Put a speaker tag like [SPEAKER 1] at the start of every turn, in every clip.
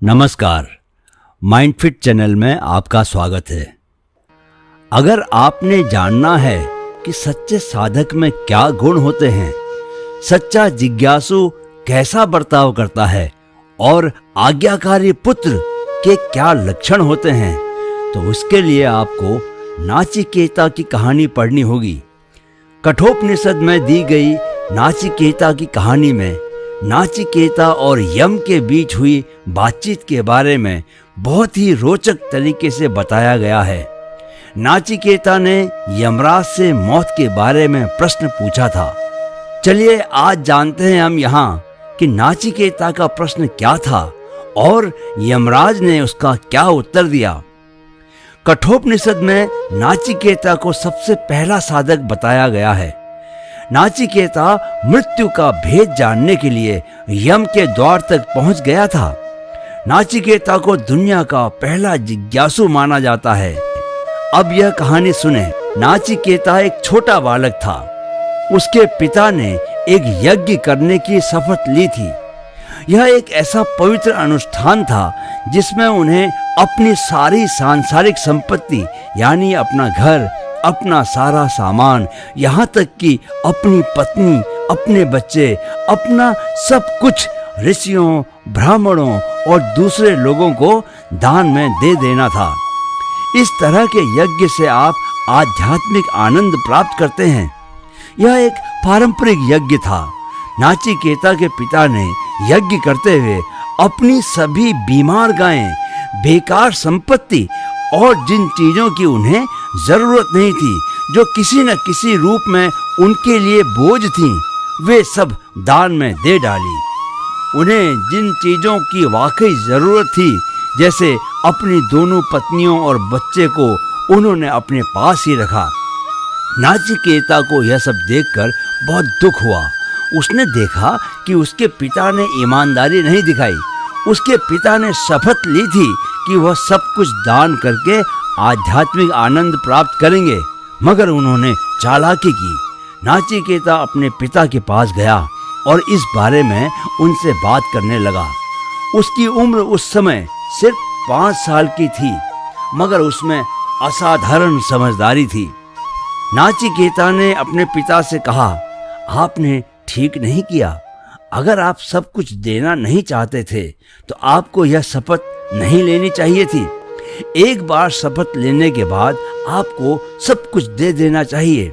[SPEAKER 1] नमस्कार, माइंडफिट चैनल में आपका स्वागत है। अगर आपने जानना है कि सच्चे साधक में क्या गुण होते हैं, सच्चा जिज्ञासु कैसा बर्ताव करता है और आज्ञाकारी पुत्र के क्या लक्षण होते हैं, तो उसके लिए आपको नाचिकेता की कहानी पढ़नी होगी। कठोपनिषद में दी गई नाचिकेता की कहानी में नाचिकेता और यम के बीच हुई बातचीत के बारे में बहुत ही रोचक तरीके से बताया गया है। नाचिकेता ने यमराज से मौत के बारे में प्रश्न पूछा था। चलिए आज जानते हैं हम यहाँ कि नाचिकेता का प्रश्न क्या था और यमराज ने उसका क्या उत्तर दिया। कठोपनिषद में नाचिकेता को सबसे पहला साधक बताया गया है। नाचिकेता मृत्यु का भेद जानने के लिए यम के द्वार तक पहुंच गया था। नाचिकेता को दुनिया का पहला जिज्ञासु माना जाता है। अब यह कहानी सुने। नाचिकेता एक छोटा बालक था। उसके पिता ने एक यज्ञ करने की शपथ ली थी। यह एक ऐसा पवित्र अनुष्ठान था जिसमें उन्हें अपनी सारी सांसारिक संपत्ति यानी अपना घर, अपना सारा सामान, यहाँ तक कि अपनी पत्नी, अपने बच्चे, अपना सब कुछ ऋषियों, ब्राह्मणों और दूसरे लोगों को दान में दे देना था। इस तरह के यज्ञ से आप आध्यात्मिक आनंद प्राप्त करते हैं। यह एक पारंपरिक यज्ञ था। नाचिकेता के पिता ने यज्ञ करते हुए अपनी सभी बीमार गायें, बेकार संपत्ति और जिन चीजों की उन्हें जरूरत नहीं थी, जो किसी न किसी रूप में उनके लिए बोझ थीं, वे सब दान में दे डाली। उन्हें जिन चीजों की वाकई जरूरत थी, जैसे अपनी दोनों पत्नियों और बच्चे को, उन्होंने अपने पास ही रखा। नाचिकेता को यह सब देखकर बहुत दुख हुआ। उसने देखा कि उसके पिता ने ईमानदारी नहीं दिखाई। उसके पिता ने शपथ ली थी कि वह सब कुछ दान करके आध्यात्मिक आनंद प्राप्त करेंगे, मगर उन्होंने चालाकी की। नाचिकेता अपने पिता के पास गया और इस बारे में उनसे बात करने लगा। उसकी उम्र उस समय सिर्फ 5 साल की थी, मगर उसमें असाधारण समझदारी थी। नाचिकेता ने अपने पिता से कहा, आपने ठीक नहीं किया। अगर आप सब कुछ देना नहीं चाहते थे तो आपको यह शपथ नहीं लेनी चाहिए थी। एक बार शपथ लेने के बाद आपको सब कुछ दे देना चाहिए।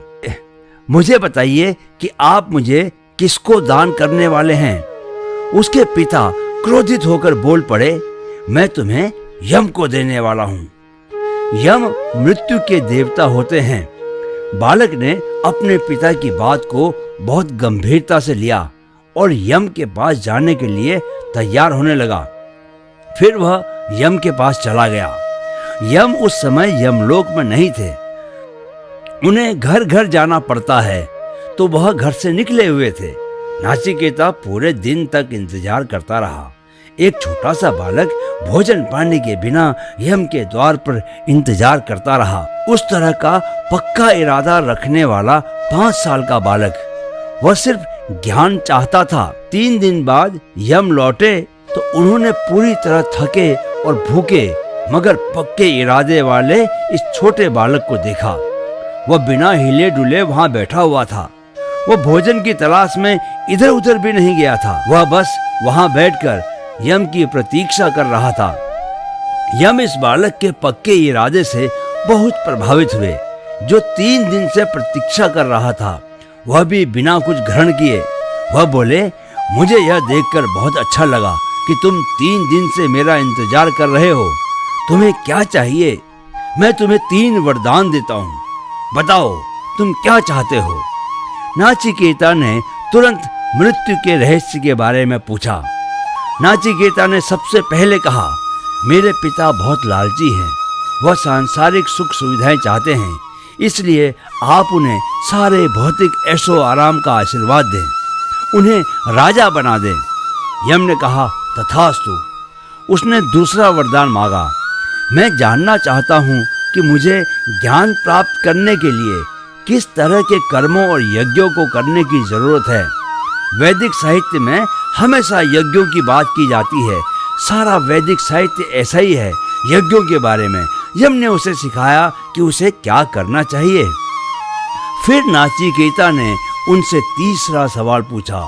[SPEAKER 1] मुझे बताइए कि आप मुझे किसको दान करने वाले हैं। उसके पिता क्रोधित होकर बोल पड़े, मैं तुम्हें यम को देने वाला हूँ। यम मृत्यु के देवता होते हैं। बालक ने अपने पिता की बात को बहुत गंभीरता से लिया और यम के पास जाने के लिए तैयार होने लगा। फिर वह यम के पास चला गया। यम उस समय यमलोक में नहीं थे। उन्हें घर घर जाना पड़ता है, तो वह घर से निकले हुए थे। नाचिकेता पूरे दिन तक इंतजार करता रहा। एक छोटा सा बालक भोजन पानी के बिना यम के द्वार पर इंतजार करता रहा। उस तरह का पक्का इरादा रखने वाला 5 साल का बालक, वह सिर्फ ज्ञान चाहता था। 3 दिन बाद यम लौटे तो उन्होंने पूरी तरह थके और भूखे मगर पक्के इरादे वाले इस छोटे बालक को देखा। वह बिना हिले डुले वहां बैठा हुआ था। वह भोजन की तलाश में इधर उधर भी नहीं गया था। वह बस वहां बैठकर यम की प्रतीक्षा कर रहा था। यम इस बालक के पक्के इरादे से बहुत प्रभावित हुए, जो 3 दिन से प्रतीक्षा कर रहा था, वह भी बिना कुछ ग्रहण किए। वह बोले, मुझे यह देखकर बहुत अच्छा लगा कि तुम 3 दिन से मेरा इंतजार कर रहे हो। तुम्हें क्या चाहिए? मैं तुम्हें 3 वरदान देता हूँ। बताओ तुम क्या चाहते हो? नाचिकेता ने तुरंत मृत्यु के रहस्य के बारे में पूछा। नाचिकेता ने सबसे पहले कहा, मेरे पिता बहुत लालची हैं। वह सांसारिक सुख सुविधाएं चाहते हैं, इसलिए आप उन्हें सारे भौतिक ऐशो आराम का आशीर्वाद दें, उन्हें राजा बना दें। यम ने कहा, तथास्तु। उसने दूसरा वरदान मांगा, मैं जानना चाहता हूँ कि मुझे ज्ञान प्राप्त करने के लिए किस तरह के कर्मों और यज्ञों को करने की जरूरत है। वैदिक साहित्य में हमेशा यज्ञों की बात की जाती है, सारा वैदिक साहित्य ऐसा ही है यज्ञों के बारे में। यम ने उसे सिखाया कि उसे क्या करना चाहिए। फिर नाचिकेता ने उनसे तीसरा सवाल पूछा,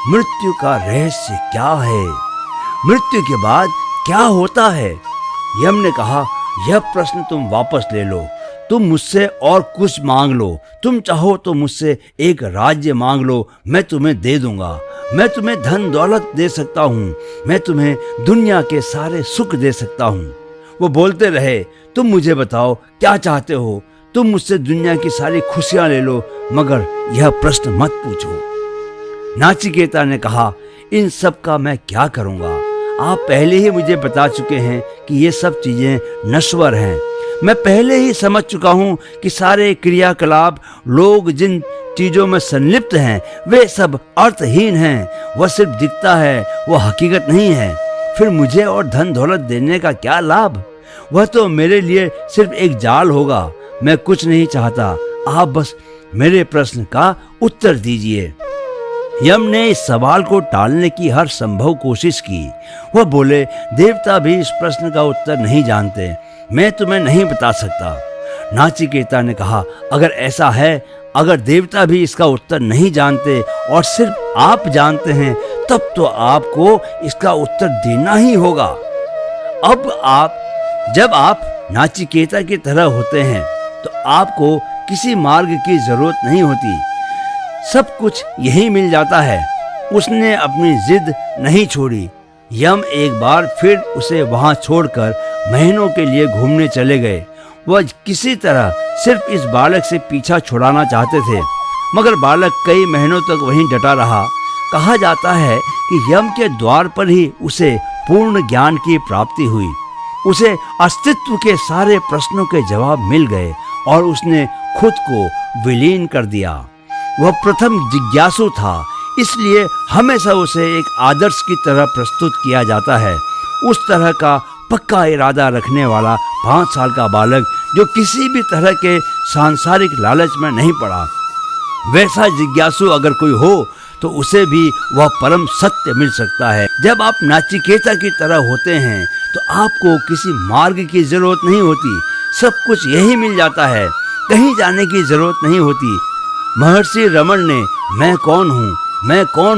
[SPEAKER 1] मृत्यु का रहस्य क्या है? मृत्यु के बाद क्या होता है? यम ने कहा, यह प्रश्न तुम वापस ले लो। तुम मुझसे और कुछ मांग लो। तुम चाहो तो मुझसे एक राज्य मांग लो, मैं तुम्हें दे दूंगा। मैं तुम्हें धन दौलत दे सकता हूँ। मैं तुम्हें दुनिया के सारे सुख दे सकता हूँ। वो बोलते रहे, तुम मुझे बताओ क्या चाहते हो? तुम मुझसे दुनिया की सारी खुशियाँ ले लो, मगर यह प्रश्न मत पूछो। नाचिकेता ने कहा, इन सब का मैं क्या करूँगा? आप पहले ही मुझे बता चुके हैं कि ये सब चीज़ें नश्वर हैं। मैं पहले ही समझ चुका हूँ कि सारे क्रियाकलाप, लोग जिन चीज़ों में संलिप्त हैं, वे सब अर्थहीन हैं। वह सिर्फ दिखता है, वह हकीकत नहीं है। फिर मुझे और धन दौलत देने का क्या लाभ? वह तो मेरे लिए सिर्फ एक जाल होगा। मैं कुछ नहीं चाहता, आप बस मेरे प्रश्न का उत्तर दीजिए। यम ने इस सवाल को टालने की हर संभव कोशिश की। वह बोले, देवता भी इस प्रश्न का उत्तर नहीं जानते, मैं तुम्हें नहीं बता सकता। नाचिकेता ने कहा, अगर ऐसा है, अगर देवता भी इसका उत्तर नहीं जानते और सिर्फ आप जानते हैं, तब तो आपको इसका उत्तर देना ही होगा। जब आप नाचिकेता की तरह होते हैं तो आपको किसी मार्ग की जरूरत नहीं होती, सब कुछ यही मिल जाता है। उसने अपनी जिद नहीं छोड़ी। यम एक बार फिर उसे वहां छोड़कर महीनों के लिए घूमने चले गए। वह किसी तरह सिर्फ इस बालक से पीछा छुड़ाना चाहते थे, मगर बालक कई महीनों तक वहीं डटा रहा। कहा जाता है कि यम के द्वार पर ही उसे पूर्ण ज्ञान की प्राप्ति हुई। उसे अस्तित्व के सारे प्रश्नों के जवाब मिल गए और उसने खुद को विलीन कर दिया। वह प्रथम जिज्ञासु था, इसलिए हमेशा उसे एक आदर्श की तरह प्रस्तुत किया जाता है। उस तरह का पक्का इरादा रखने वाला 5 साल का बालक जो किसी भी तरह के सांसारिक लालच में नहीं पड़ा। वैसा जिज्ञासु अगर कोई हो तो उसे भी वह परम सत्य मिल सकता है। जब आप नाचिकेता की तरह होते हैं तो आपको किसी मार्ग की जरूरत नहीं होती, सब कुछ यही मिल जाता है, कहीं जाने की जरूरत नहीं होती। महर्षि रमण ने मैं कौन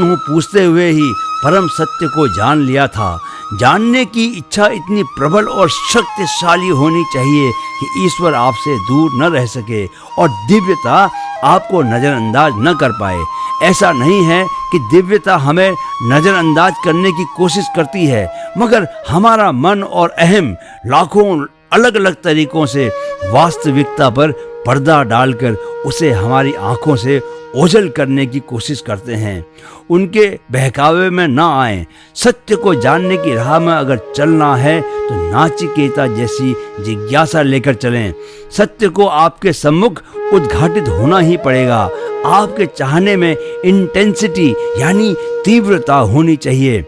[SPEAKER 1] हूँ पूछते हुए ही परम सत्य को जान लिया था। जानने की इच्छा इतनी प्रबल और शक्तिशाली होनी चाहिए कि ईश्वर आपसे दूर न रह सके और दिव्यता आपको नज़रअंदाज न कर पाए। ऐसा नहीं है कि दिव्यता हमें नज़रअंदाज करने की कोशिश करती है, मगर हमारा मन और अहम लाखों अलग अलग तरीकों से वास्तविकता पर पर्दा डालकर उसे हमारी आंखों से ओझल करने की कोशिश करते हैं। उनके बहकावे में ना आए। सत्य को जानने की राह में अगर चलना है तो नाचिकेता जैसी जिज्ञासा लेकर चलें। सत्य को आपके सम्मुख उद्घाटित होना ही पड़ेगा। आपके चाहने में इंटेंसिटी यानी तीव्रता होनी चाहिए।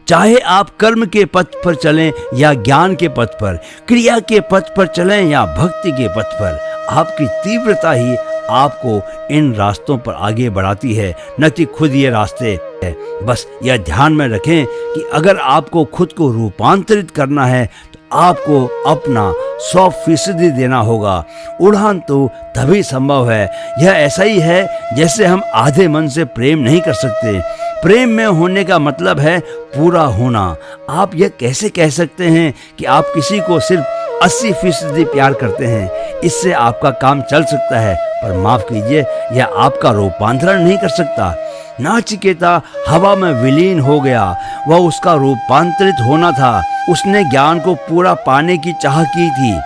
[SPEAKER 1] चाहे आप कर्म के पथ पर चलें या ज्ञान के पथ पर, क्रिया के पथ पर चलें या भक्ति के पथ पर, आपकी तीव्रता ही आपको इन रास्तों पर आगे बढ़ाती है, न कि खुद ये रास्ते है। बस यह ध्यान में रखें कि अगर आपको खुद को रूपांतरित करना है तो आपको अपना 100% देना होगा। उड़ान तो तभी संभव है। यह ऐसा ही है जैसे हम आधे मन से प्रेम नहीं कर सकते। प्रेम में होने का मतलब है पूरा होना। आप यह कैसे कह सकते हैं कि आप किसी को सिर्फ 80% प्यार करते हैं? इससे आपका काम चल सकता है, पर माफ कीजिए, यह आपका रूपांतरण नहीं कर सकता। नाचिकेता हवा में विलीन हो गया। वह उसका रूपांतरित होना था। उसने ज्ञान को पूरा पाने की चाह की थी।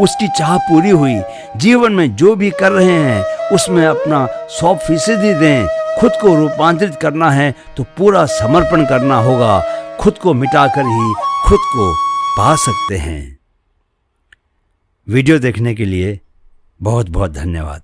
[SPEAKER 1] उसकी चाह पूरी हुई। जीवन में जो भी कर रहे हैं उसमें अपना 100% दें। खुद को रूपांतरित करना है तो पूरा समर्पण करना होगा। खुद को मिटाकर ही खुद को पा सकते हैं। वीडियो देखने के लिए बहुत बहुत धन्यवाद।